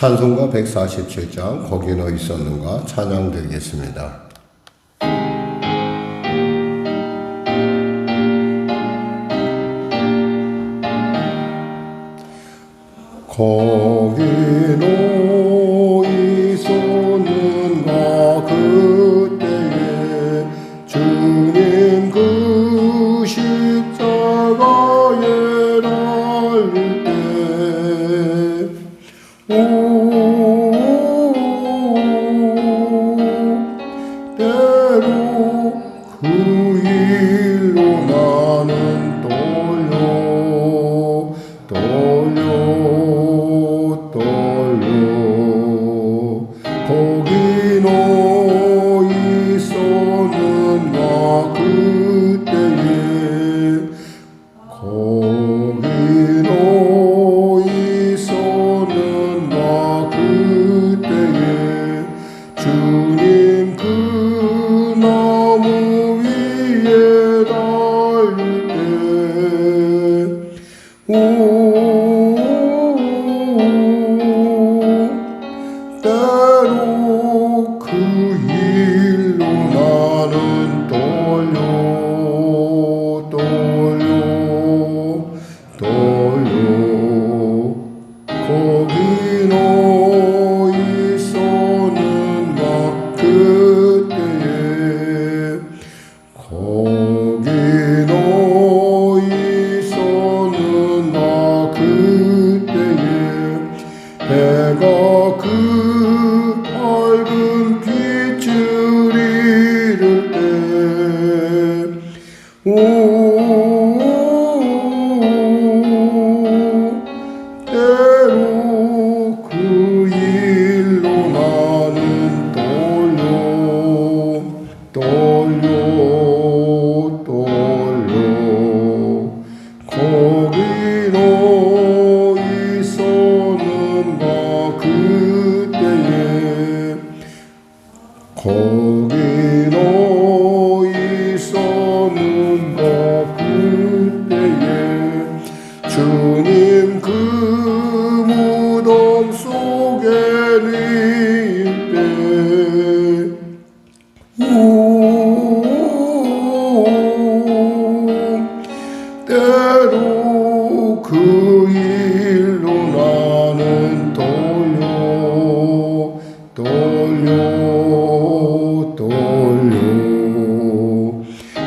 찬송가 147장 거기 너 있었는가 찬양드리겠습니다. 거기 너 있었는가 그때에 주님 그 십자가에 달릴 때 때로 그 일로 나는 거기 너 있었는가 그때에 거기 너 있었는가 그때에 주님 그 나무 위에 달릴 때 때로 그 일로 나는 거기 너 있었는가 그때에 거기 너 있었는가 그때에 해가 그 밝은 빛을 잃을 때 때로 그 일로 나는 거기 너 있었는가 그때에 거기 너 있었는가 그때에 주님 그 무덤 속에 늘 때 때로 그 일로 나는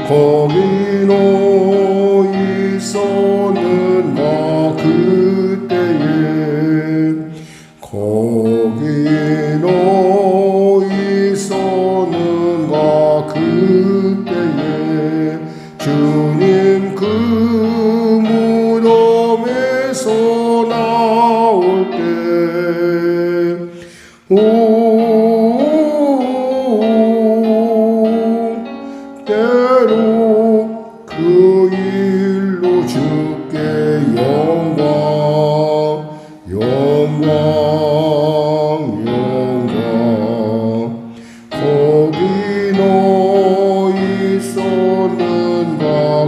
거기 너 있었는가 그때에 거기 너 있었는가 그때에 주님 그 무덤에서 나올 때 때로 그 일로 주께 영광 거기 너 있었는가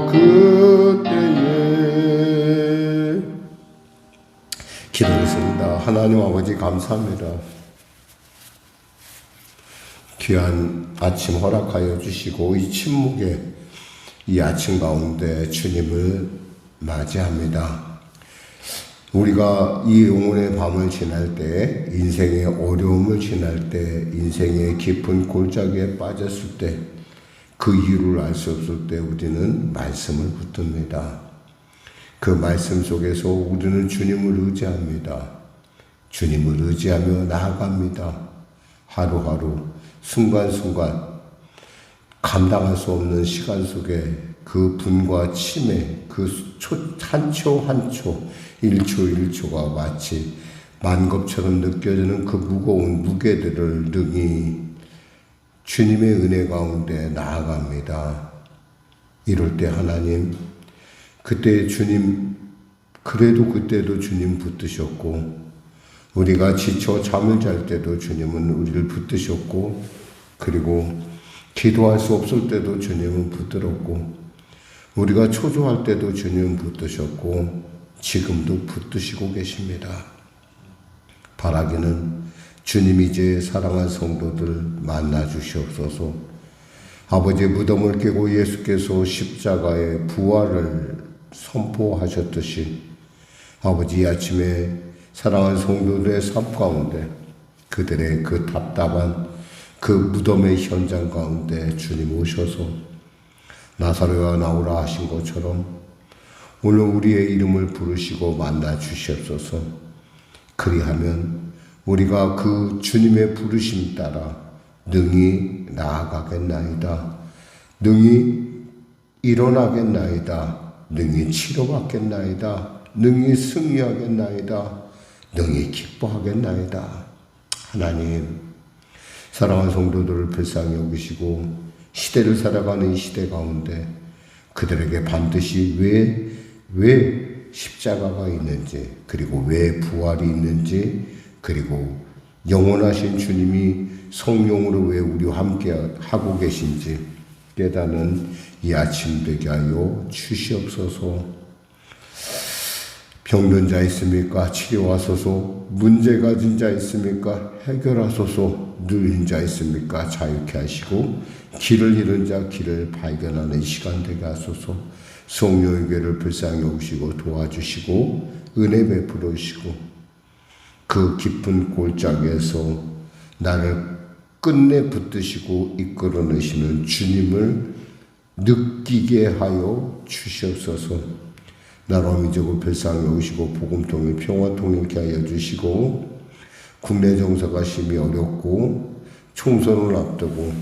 그때에 기도했습니다. 하나님 아버지 감사합니다. 귀한 아침 허락하여 주시고 이 침묵의 이 아침 가운데 주님을 맞이합니다. 우리가 이 영혼의 밤을 지날 때, 인생의 어려움을 지날 때, 인생의 깊은 골짜기에 빠졌을 때, 그 이유를 알 수 없을 때 우리는 말씀을 붙듭니다. 그 말씀 속에서 우리는 주님을 의지합니다. 주님을 의지하며 나아갑니다. 하루하루 순간순간 감당할 수 없는 시간 속에 그 분과 침해, 그 한 초 한 초, 1초 1초가 마치 만겁처럼 느껴지는 그 무거운 무게들을 능히 주님의 은혜 가운데 나아갑니다. 이럴 때 하나님, 그때 주님, 그래도 그때도 주님 붙드셨고, 우리가 지쳐 잠을 잘 때도 주님은 우리를 붙드셨고, 그리고 기도할 수 없을 때도 주님은 붙들었고, 우리가 초조할 때도 주님은 붙드셨고, 지금도 붙드시고 계십니다. 바라기는 주님 이제 사랑하는 성도들 만나 주시옵소서. 아버지 무덤을 깨고 예수께서 십자가의 부활을 선포하셨듯이 아버지 이 아침에 사랑하는 성도들의 삶 가운데 그들의 그 답답한 그 무덤의 현장 가운데 주님 오셔서 나사로와 나오라 하신 것처럼 오늘 우리의 이름을 부르시고 만나 주시옵소서. 그리하면 우리가 그 주님의 부르심 따라 능히 나아가겠나이다. 능히 일어나겠나이다. 능히 치료받겠나이다. 능히 승리하겠나이다. 능히 기뻐하겠나이다. 하나님, 사랑하는 성도들을 불쌍히 여기시고 시대를 살아가는 이 시대 가운데 그들에게 반드시 왜 십자가가 있는지, 그리고 왜 부활이 있는지, 그리고 영원하신 주님이 성령으로 왜 우리와 함께 하고 계신지 깨닫는 이 아침 되게 하여 주시옵소서. 병든 자 있습니까? 치료하소서. 문제 가진 자 있습니까? 해결하소서. 누린 자 있습니까? 자유케 하시고 길을 잃은 자 길을 발견하는 시간 되게 하소서. 성령의 교회를 불쌍히 오시고 도와주시고 은혜 베풀어 주시고 그 깊은 골짜기에서 나를 끝내 붙드시고 이끌어 내시는 주님을 느끼게 하여 주시옵소서. 나라 민족을 불쌍히 오시고 복음통일 평화통일케 하여 주시고 국내 정서가 심히 어렵고 총선을 앞두고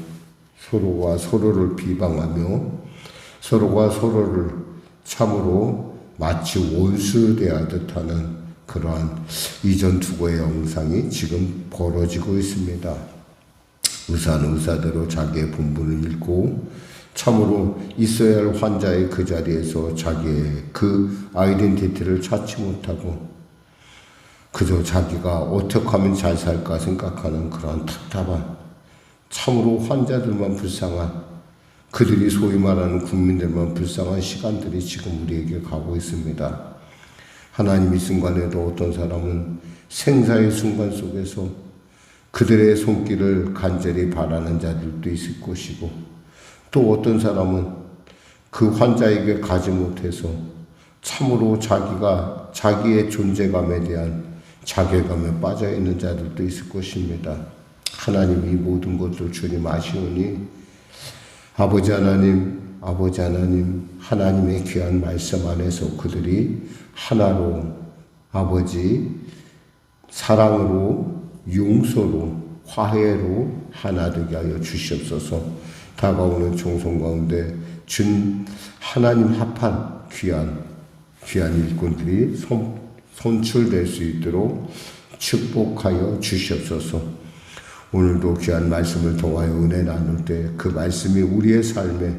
서로가 서로를 비방하며 서로가 서로를 참으로 마치 원수 대하듯 하는 그러한 이전 투고의 영상이 지금 벌어지고 있습니다. 의사는 의사대로 자기의 본분을 잃고 참으로 있어야 할 환자의 그 자리에서 자기의 그 아이덴티티를 찾지 못하고 그저 자기가 어떻게 하면 잘 살까 생각하는 그러한 답답한 참으로 환자들만 불쌍한 그들이 소위 말하는 국민들만 불쌍한 시간들이 지금 우리에게 가고 있습니다. 하나님 이 순간에도 어떤 사람은 생사의 순간 속에서 그들의 손길을 간절히 바라는 자들도 있을 것이고 또 어떤 사람은 그 환자에게 가지 못해서 참으로 자기가 자기의 존재감에 대한 자괴감에 빠져 있는 자들도 있을 것입니다. 하나님 이 모든 것을 주님 아시오니 아버지 하나님 하나님의 귀한 말씀 안에서 그들이 하나로 아버지 사랑으로 용서로 화해로 하나 되게 하여 주시옵소서. 다가오는 총선 가운데 하나님 합한 귀한 일꾼들이 선출될 수 있도록 축복하여 주시옵소서. 오늘도 귀한 말씀을 통하여 은혜 나눌 때 그 말씀이 우리의 삶에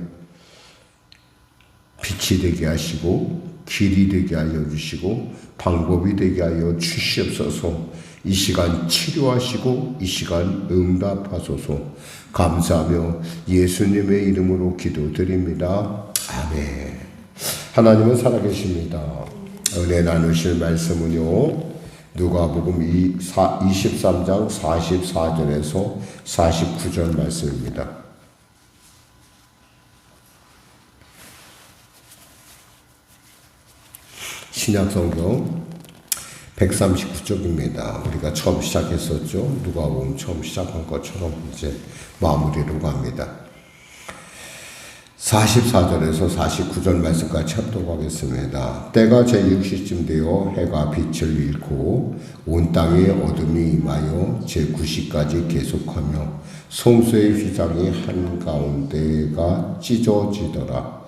빛이 되게 하시고 길이 되게 하여 주시고 방법이 되게 하여 주시옵소서. 이 시간 치료하시고 이 시간 응답하소서. 감사하며 예수님의 이름으로 기도드립니다. 아멘. 하나님은 살아계십니다. 은혜 나누실 말씀은요 누가복음 23장 44절에서 49절 말씀입니다. 신약성경 139쪽입니다. 우리가 처음 시작했었죠. 누가복음 처음 시작한 것처럼 이제 마무리로 갑니다. 44절에서 49절 말씀까지 합독하겠습니다. 때가 제6시쯤 되어 해가 빛을 잃고 온 땅에 어둠이 임하여 제9시까지 계속하며 성소의 휘장이 한가운데가 찢어지더라.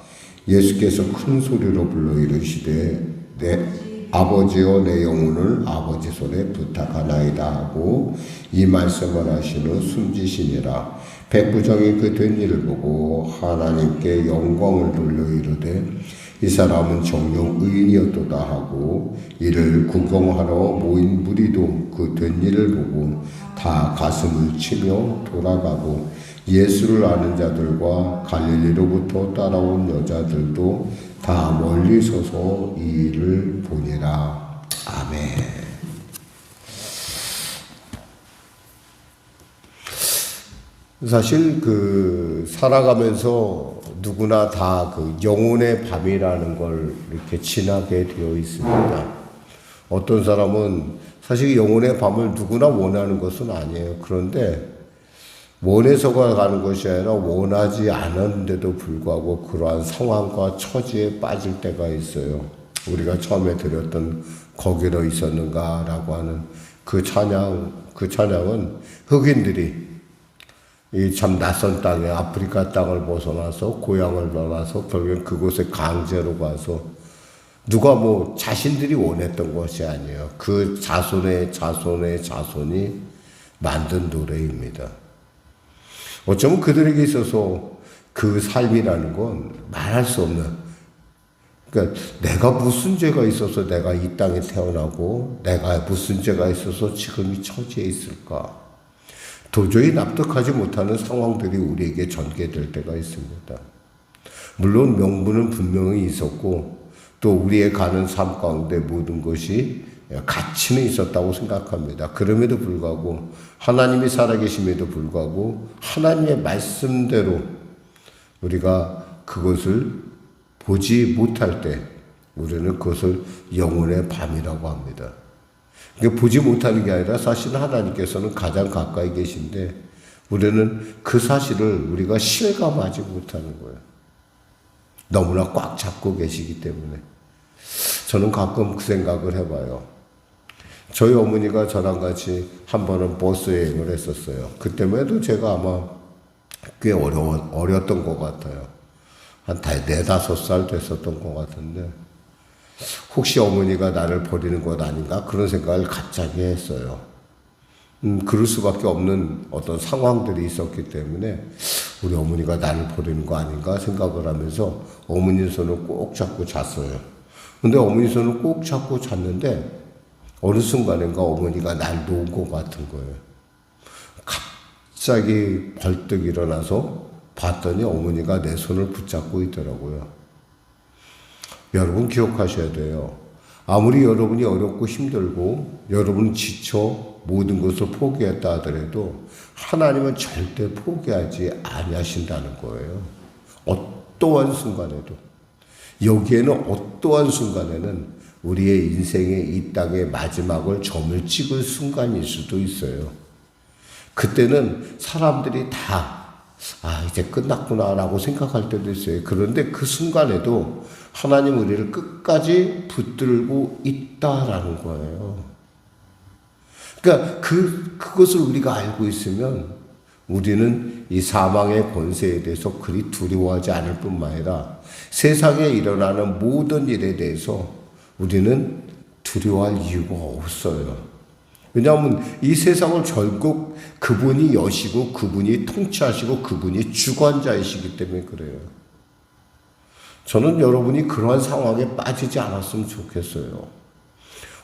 예수께서 큰 소리로 불러 이르시되 내 아버지여 내 영혼을 아버지 손에 부탁하나이다 하고 이 말씀을 하시는 숨지시니라. 백부장이 그 된 일을 보고 하나님께 영광을 돌려 이르되 이 사람은 정녕 의인이었도다 하고 이를 구경하러 모인 무리도 그 된 일을 보고 다 가슴을 치며 돌아가고 예수를 아는 자들과 갈릴리로부터 따라온 여자들도 다 멀리 서서 이 일을 보니라. 아멘. 사실 살아가면서 누구나 다 영혼의 밤이라는 걸 이렇게 지나게 되어 있습니다. 어떤 사람은 사실 영혼의 밤을 누구나 원하는 것은 아니에요. 그런데 원해서가 가는 것이 아니라 원하지 않았는데도 불구하고 그러한 상황과 처지에 빠질 때가 있어요. 우리가 처음에 드렸던 거기로 있었는가라고 하는 그 찬양은 흑인들이 이 참 낯선 땅에 아프리카 땅을 벗어나서 고향을 떠나서 결국엔 그곳에 강제로 가서 누가 자신들이 원했던 것이 아니에요. 그 자손의 자손이 만든 노래입니다. 어쩌면 그들에게 있어서 그 삶이라는 건 말할 수 없는, 그러니까 내가 무슨 죄가 있어서 내가 이 땅에 태어나고 내가 무슨 죄가 있어서 지금 이 처지에 있을까? 도저히 납득하지 못하는 상황들이 우리에게 전개될 때가 있습니다. 물론 명분은 분명히 있었고 또 우리의 가는 삶 가운데 모든 것이 가치는 있었다고 생각합니다. 그럼에도 불구하고 하나님이 살아계심에도 불구하고 하나님의 말씀대로 우리가 그것을 보지 못할 때 우리는 그것을 영혼의 밤이라고 합니다. 보지 못하는 게 아니라 사실 하나님께서는 가장 가까이 계신데 우리는 그 사실을 우리가 실감하지 못하는 거예요. 너무나 꽉 잡고 계시기 때문에. 저는 가끔 그 생각을 해봐요. 저희 어머니가 저랑 같이 한 번은 버스 여행을 했었어요. 그때만 해도 제가 아마 꽤 어렸던 것 같아요. 한 4-5살 됐었던 것 같은데 혹시 어머니가 나를 버리는 것 아닌가 그런 생각을 갑자기 했어요. 그럴 수밖에 없는 어떤 상황들이 있었기 때문에 우리 어머니가 나를 버리는 거 아닌가 생각을 하면서 어머니 손을 꼭 잡고 잤어요. 근데 어머니 손을 꼭 잡고 잤는데 어느 순간인가 어머니가 날 놓은 것 같은 거예요. 갑자기 벌떡 일어나서 봤더니 어머니가 내 손을 붙잡고 있더라고요. 여러분 기억하셔야 돼요. 아무리 여러분이 어렵고 힘들고 여러분은 지쳐 모든 것을 포기했다 하더라도 하나님은 절대 포기하지 아니하신다는 거예요. 어떠한 순간에도 여기에는 어떠한 순간에는 우리의 인생의 이 땅의 마지막을 점을 찍을 순간일 수도 있어요. 그때는 사람들이 다 이제 끝났구나라고 생각할 때도 있어요. 그런데 그 순간에도 하나님 우리를 끝까지 붙들고 있다라는 거예요. 그러니까 그것을 우리가 알고 있으면 우리는 이 사망의 권세에 대해서 그리 두려워하지 않을 뿐만 아니라 세상에 일어나는 모든 일에 대해서 우리는 두려워할 이유가 없어요. 왜냐하면 이 세상을 결국 그분이 여시고 그분이 통치하시고 그분이 주관자이시기 때문에 그래요. 저는 여러분이 그러한 상황에 빠지지 않았으면 좋겠어요.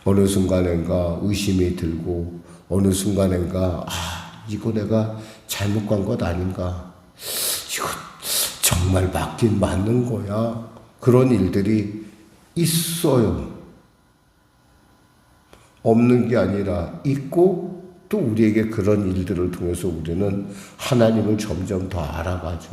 어느 순간인가 의심이 들고 어느 순간인가 이거 내가 잘못 간 것 아닌가, 이거 정말 맞긴 맞는 거야, 그런 일들이 있어요. 없는 게 아니라 있고 또 우리에게 그런 일들을 통해서 우리는 하나님을 점점 더 알아가죠.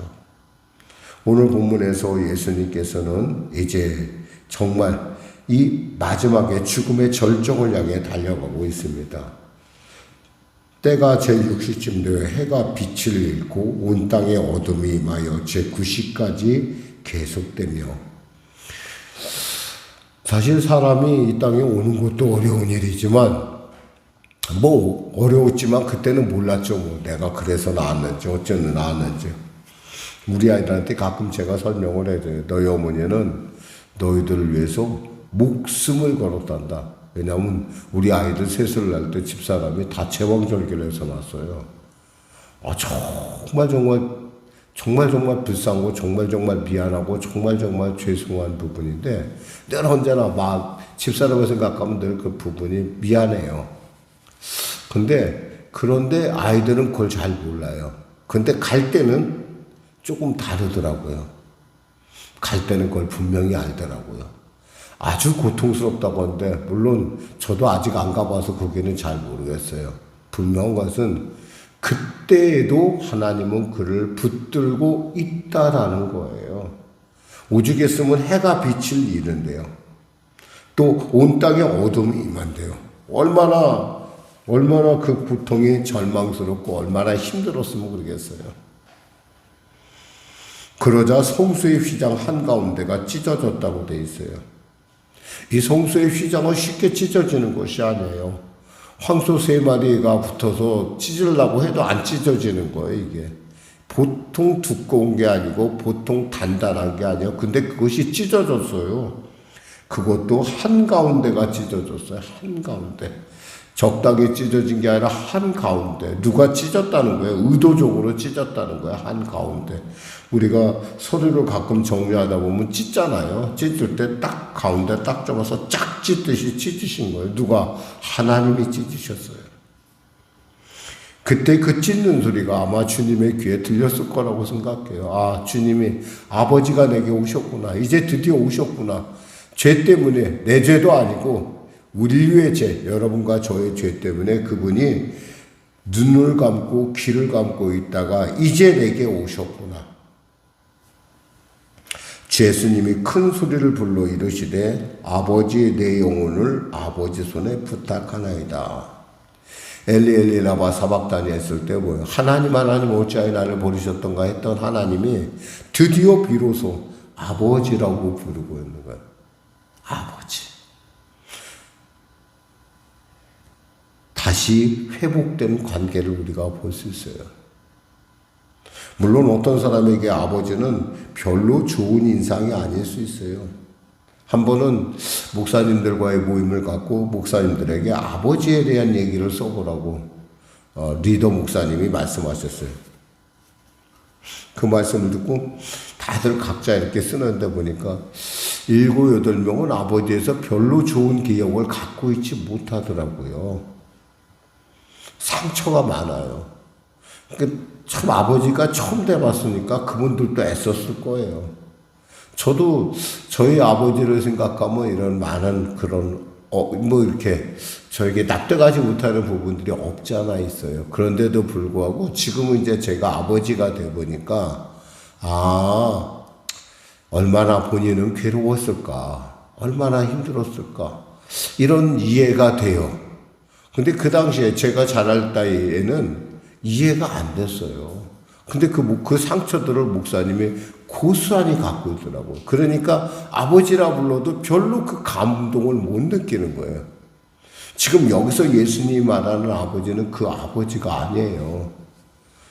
오늘 본문에서 예수님께서는 이제 정말 이 마지막에 죽음의 절정을 향해 달려가고 있습니다. 때가 제60쯤 되어 해가 빛을 잃고 온 땅에 어둠이 임하여 제90까지 계속되며, 사실 사람이 이 땅에 오는 것도 어려운 일이지만 어려웠지만 그때는 몰랐죠. 내가 그래서 나왔는지 어쩌면 나왔는지. 우리 아이들한테 가끔 제가 설명을 해줘요. 너희 어머니는 너희들을 위해서 목숨을 걸었단다. 왜냐하면 우리 아이들 셋을 낳을 때 집사람이 다 제왕절개를 해서 낳았어요. 정말 불쌍하고 정말 미안하고 정말 죄송한 부분인데 늘 언제나 집사람을 생각하면 늘 그 부분이 미안해요. 그런데 아이들은 그걸 잘 몰라요. 근데 갈 때는 조금 다르더라고요. 갈 때는 그걸 분명히 알더라고요. 아주 고통스럽다고 하는데, 물론 저도 아직 안 가봐서 거기는 잘 모르겠어요. 분명한 것은 그때에도 하나님은 그를 붙들고 있다라는 거예요. 오죽했으면 해가 빛을 잃은데요. 또 온 땅에 어둠이 임한대요. 얼마나 그 고통이 절망스럽고 얼마나 힘들었으면 그러겠어요. 그러자 성소의 휘장 한가운데가 찢어졌다고 돼 있어요. 이 성소의 휘장은 쉽게 찢어지는 것이 아니에요. 황소 3마리가 붙어서 찢으려고 해도 안 찢어지는 거예요, 이게. 보통 두꺼운 게 아니고 보통 단단한 게 아니에요. 근데 그것이 찢어졌어요. 그것도 한가운데가 찢어졌어요. 한가운데. 적당히 찢어진 게 아니라 한가운데. 누가 찢었다는 거예요? 의도적으로 찢었다는 거예요. 한가운데. 우리가 서류를 가끔 정리하다 보면 찢잖아요. 찢을 때 딱 가운데 딱 접어서 쫙 찢듯이 찢으신 거예요. 누가? 하나님이 찢으셨어요. 그때 그 찢는 소리가 아마 주님의 귀에 들렸을 거라고 생각해요. 아, 주님이 아버지가 내게 오셨구나. 이제 드디어 오셨구나. 죄 때문에, 내 죄도 아니고 우리 인류의 죄, 여러분과 저의 죄 때문에 그분이 눈을 감고 귀를 감고 있다가 이제 내게 오셨구나. 예수님이 큰 소리를 불러 이르시되 아버지 내 영혼을 아버지 손에 부탁하나이다. 엘리 엘리 라마 사박다니 했을 때 뭐예요? 하나님 어찌하여 나를 버리셨던가 했던 하나님이 드디어 비로소 아버지라고 부르고 있는 거예요. 아버지. 다시 회복된 관계를 우리가 볼 수 있어요. 물론 어떤 사람에게 아버지는 별로 좋은 인상이 아닐 수 있어요. 한 번은 목사님들과의 모임을 갖고 목사님들에게 아버지에 대한 얘기를 써보라고 리더 목사님이 말씀하셨어요. 그 말씀을 듣고 다들 각자 이렇게 쓰는데 보니까 7, 8명은 아버지에서 별로 좋은 기억을 갖고 있지 못하더라고요. 상처가 많아요. 참 아버지가 처음 돼봤으니까 그분들도 애썼을 거예요. 저도 저희 아버지를 생각하면 이런 많은 그런 이렇게 저에게 납득하지 못하는 부분들이 없지 않아 있어요. 그런데도 불구하고 지금은 이제 제가 아버지가 돼 보니까 얼마나 본인은 괴로웠을까, 얼마나 힘들었을까 이런 이해가 돼요. 근데 그 당시에 제가 자랄 때에는 이해가 안 됐어요. 근데 그 상처들을 목사님이 고스란히 갖고 있더라고요. 그러니까 아버지라 불러도 별로 그 감동을 못 느끼는 거예요. 지금 여기서 예수님이 말하는 아버지는 그 아버지가 아니에요.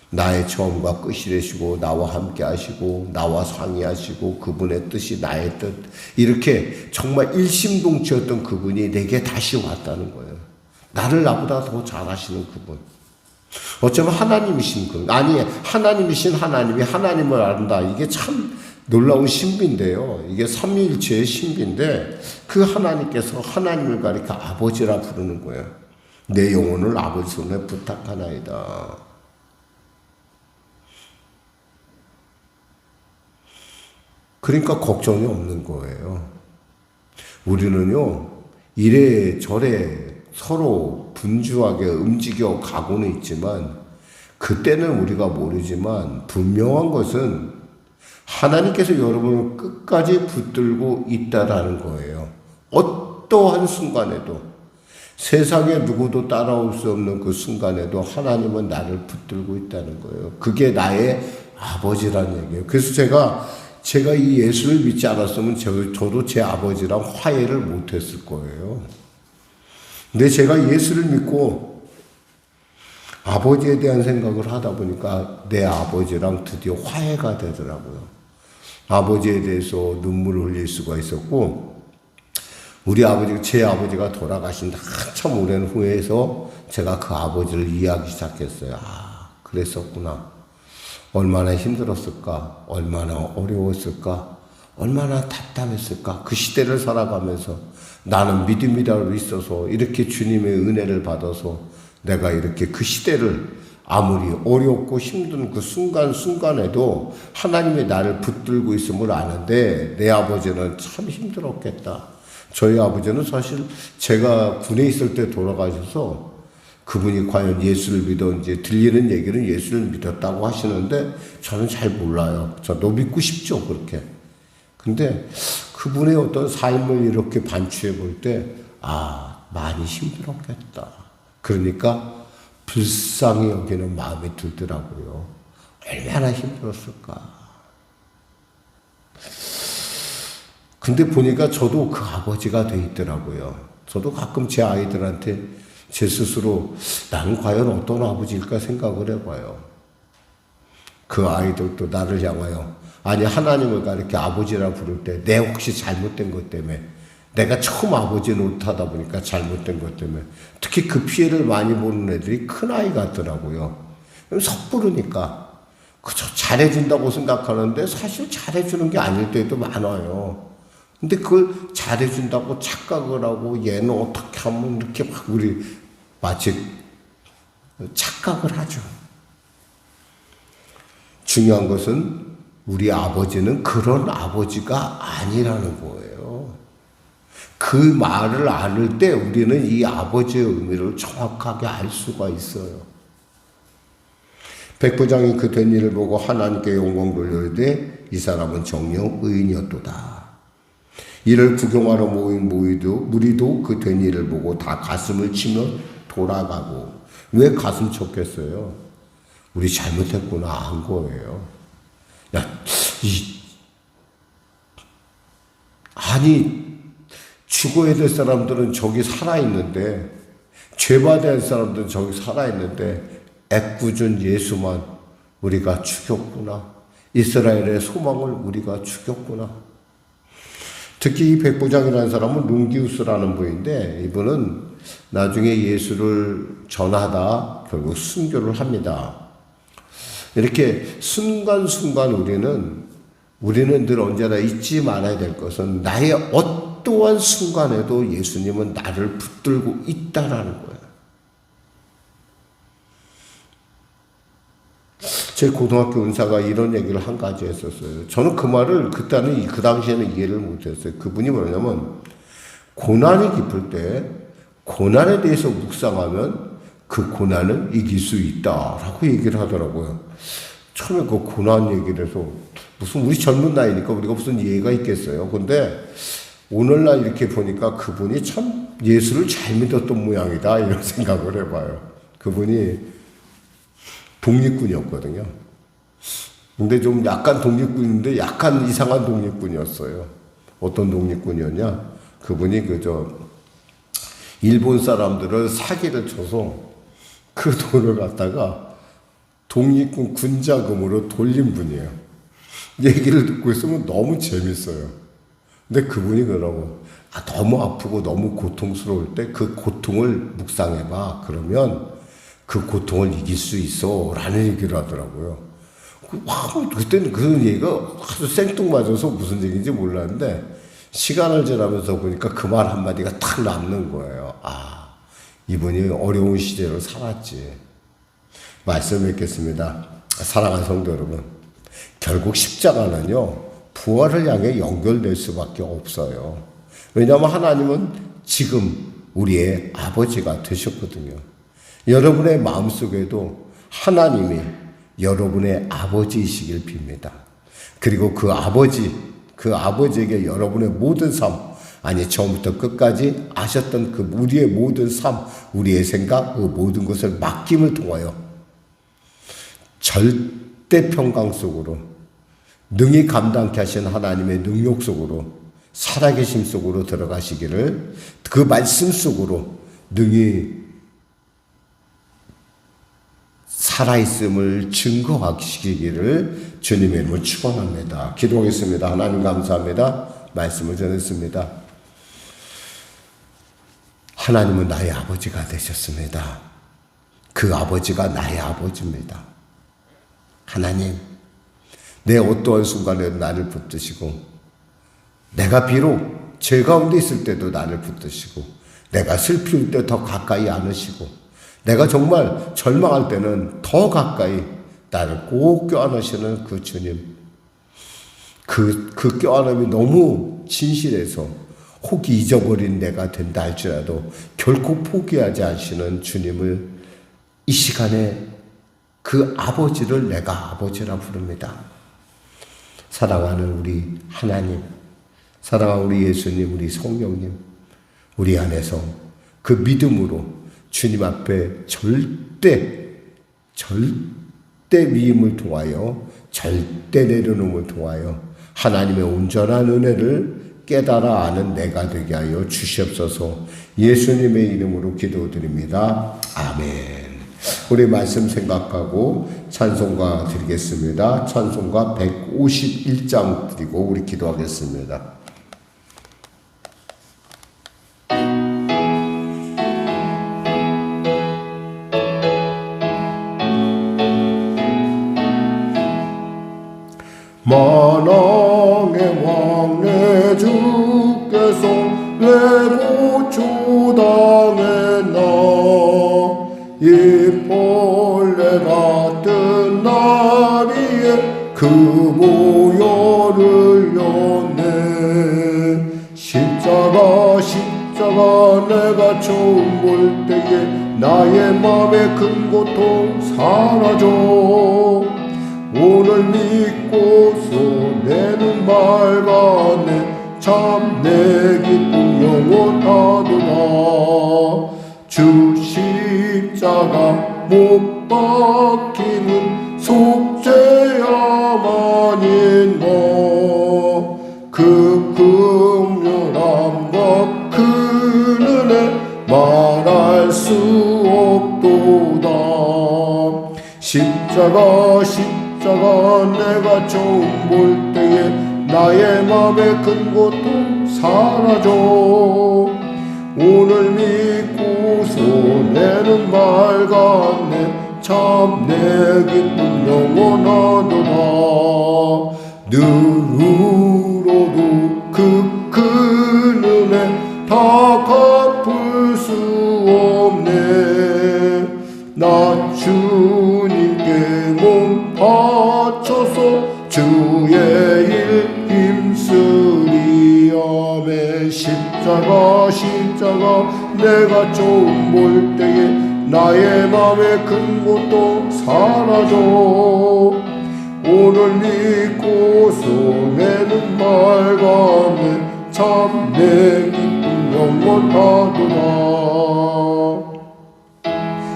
나의 처음과 끝이 되시고 나와 함께 하시고 나와 상의하시고 그분의 뜻이 나의 뜻 이렇게 정말 일심동체였던 그분이 내게 다시 왔다는 거예요. 나를 나보다 더 잘하시는 그분. 어쩌면 하나님이신 분. 아니, 하나님이신 하나님이 하나님을 안다. 이게 참 놀라운 신비인데요. 이게 삼위일체의 신비인데 그 하나님께서 하나님을 가리켜 아버지라 부르는 거예요. 내 영혼을 아버지 손에 부탁하나이다. 그러니까 걱정이 없는 거예요. 우리는요, 이래저래 서로 분주하게 움직여 가고는 있지만 그때는 우리가 모르지만 분명한 것은 하나님께서 여러분을 끝까지 붙들고 있다라는 거예요. 어떠한 순간에도 세상에 누구도 따라올 수 없는 그 순간에도 하나님은 나를 붙들고 있다는 거예요. 그게 나의 아버지라는 얘기예요. 그래서 제가 이 예수를 믿지 않았으면 저도 제 아버지랑 화해를 못했을 거예요. 근데 제가 예수를 믿고 아버지에 대한 생각을 하다 보니까 내 아버지랑 드디어 화해가 되더라고요. 아버지에 대해서 눈물을 흘릴 수가 있었고 제 아버지가 돌아가신 한참 오랜 후에서 제가 그 아버지를 이해하기 시작했어요. 그랬었구나. 얼마나 힘들었을까? 얼마나 어려웠을까? 얼마나 답답했을까? 그 시대를 살아가면서 나는 믿음이라고 있어서 이렇게 주님의 은혜를 받아서 내가 이렇게 그 시대를 아무리 어렵고 힘든 그 순간순간에도 하나님이 나를 붙들고 있음을 아는데 내 아버지는 참 힘들었겠다. 저희 아버지는 사실 제가 군에 있을 때 돌아가셔서 그분이 과연 예수를 믿었는지 들리는 얘기는 예수를 믿었다고 하시는데 저는 잘 몰라요. 저도 믿고 싶죠, 그렇게. 근데 그분의 어떤 삶을 이렇게 반추해 볼 때, 많이 힘들었겠다. 그러니까 불쌍히 여기는 마음이 들더라고요. 얼마나 힘들었을까. 근데 보니까 저도 그 아버지가 돼 있더라고요. 저도 가끔 제 아이들한테 제 스스로 나는 과연 어떤 아버지일까 생각을 해봐요. 그 아이들도 나를 향하여 아니 하나님을 가리켜 아버지라 부를 때 내 혹시 잘못된 것 때문에 내가 처음 아버지 노릇하다 보니까 잘못된 것 때문에 특히 그 피해를 많이 보는 애들이 큰아이 같더라고요. 섣부르니까 그저 잘해준다고 생각하는데 사실 잘해주는 게 아닐 때도 많아요. 근데 그걸 잘해준다고 착각을 하고 얘는 어떻게 하면 이렇게 막 우리 마치 착각을 하죠. 중요한 것은 우리 아버지는 그런 아버지가 아니라는 거예요. 그 말을 알을 때 우리는 이 아버지의 의미를 정확하게 알 수가 있어요. 백부장이 그 된 일을 보고 하나님께 영광 돌려되 이 사람은 정녕 의인이었도다. 이를 구경하러 모인 무리도 그 된 일을 보고 다 가슴을 치며 돌아가고. 왜 가슴 쳤겠어요? 우리 잘못했구나 한 거예요. 죽어야 될 사람들은 저기 살아있는데, 죄받아야 할 사람들은 저기 살아있는데, 애꿎은 예수만 우리가 죽였구나. 이스라엘의 소망을 우리가 죽였구나. 특히 이 백부장이라는 사람은 룽기우스라는 분인데, 이분은 나중에 예수를 전하다 결국 순교를 합니다. 이렇게 순간순간 우리는 늘 언제나 잊지 말아야 될 것은 나의 어떠한 순간에도 예수님은 나를 붙들고 있다라는 거예요. 제 고등학교 은사가 이런 얘기를 한 가지 했었어요. 저는 그 말을 그 당시에는 이해를 못했어요. 그분이 뭐냐면 고난이 깊을 때 고난에 대해서 묵상하면 그 고난을 이길 수 있다라고 얘기를 하더라고요. 처음에 그 고난 얘기를 해서 무슨 우리 젊은 나이니까 우리가 무슨 이해가 있겠어요. 근데 오늘날 이렇게 보니까 그분이 참 예수를 잘 믿었던 모양이다 이런 생각을 해봐요. 그분이 독립군이었거든요. 근데 좀 약간 독립군인데 약간 이상한 독립군이었어요. 어떤 독립군이었냐? 그분이 일본 사람들을 사기를 쳐서 그 돈을 갖다가 독립군 군자금으로 돌린 분이에요. 얘기를 듣고 있으면 너무 재밌어요. 근데 그분이 그러고 너무 아프고 너무 고통스러울 때 그 고통을 묵상해봐. 그러면 그 고통을 이길 수 있어 라는 얘기를 하더라고요. 그때는 그 얘기가 아주 생뚱맞아서 무슨 얘기인지 몰랐는데 시간을 지나면서 보니까 그 말 한마디가 탁 남는 거예요. 이분이 어려운 시대를 살았지. 말씀 읽겠습니다. 사랑하는 성도 여러분, 결국 십자가는요 부활을 향해 연결될 수밖에 없어요. 왜냐하면 하나님은 지금 우리의 아버지가 되셨거든요. 여러분의 마음속에도 하나님이 여러분의 아버지이시길 빕니다. 그리고 그 아버지에게 여러분의 모든 삶, 처음부터 끝까지 아셨던 그 우리의 모든 삶, 우리의 생각, 그 모든 것을 맡김을 통하여 절대 평강 속으로 능히 감당케 하신 하나님의 능력 속으로 살아계심 속으로 들어가시기를, 그 말씀 속으로 능히 살아있음을 증거하시기를 주님의 이름으로 축원합니다. 기도하겠습니다. 하나님 감사합니다. 말씀을 전했습니다. 하나님은 나의 아버지가 되셨습니다. 그 아버지가 나의 아버지입니다. 하나님, 내 어떠한 순간에도 나를 붙드시고, 내가 비록 죄 가운데 있을 때도 나를 붙드시고, 내가 슬플 때 더 가까이 안으시고, 내가 정말 절망할 때는 더 가까이 나를 꼭 껴안으시는 그 주님, 그 껴안음이 너무 진실해서 혹이 잊어버린 내가 된다 할지라도 결코 포기하지 않으시는 주님을 이 시간에 그 아버지를 내가 아버지라 부릅니다. 사랑하는 우리 하나님, 사랑하는 우리 예수님, 우리 성령님, 우리 안에서 그 믿음으로 주님 앞에 절대 위임을 통하여, 절대 내려놓음을 통하여 하나님의 온전한 은혜를 깨달아 아는 내가 되게 하여 주시옵소서. 예수님의 이름으로 기도드립니다. 아멘. 우리 말씀 생각하고 찬송가 드리겠습니다. 찬송가 151장 드리고 우리 기도하겠습니다. 만왕의 왕 내 주께서 내 고초 당했나 이 벌레 같은 나리에 그 보혈을 흘렸네. 십자가 내가 처음 볼 때에 나의 맘의 큰 고통 사라져. 오늘 믿고서 내 눈 밝았네. 참 내 기쁨 영원하도다. 주 십자가 못 박히는 속죄야만인 너. 그 긍휼함과 그 은혜 말할 수 없도다. 십자가 내가 처음 볼 때에 나의 맘의 큰 고통 사라져. 오늘 믿고서 내 눈 밝았네. 참 내 기쁨 영원하도다. 늘 울어도 그 큰 은혜 다 갚을 수 없네. 나 주님께 몸 바쳐서 주의 일 힘쓰리. 아멘. 십자가 내가 처음 볼 때에 나의 맘의 큰 고통 사라져. 오늘 믿고서 내 눈 밝았네. 참 내 기쁨 영원하도다.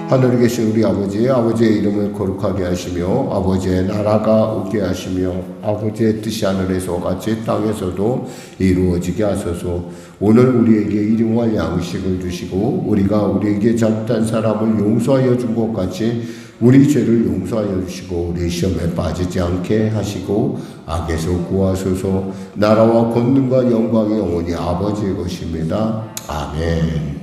하늘에 계신 우리 아버지의 이름을 거룩하게 하시며 아버지의 나라가 오게 하시며 아버지의 뜻이 하늘에서 같이 땅에서도 이루어지게 하소서. 오늘 우리에게 일용할 양식을 주시고 우리가 우리에게 잘못한 사람을 용서하여 준 것 같이 우리 죄를 용서하여 주시고 우리 시험에 빠지지 않게 하시고 악에서 구하소서. 나라와 권능과 영광이 영원히 아버지의 것입니다. 아멘.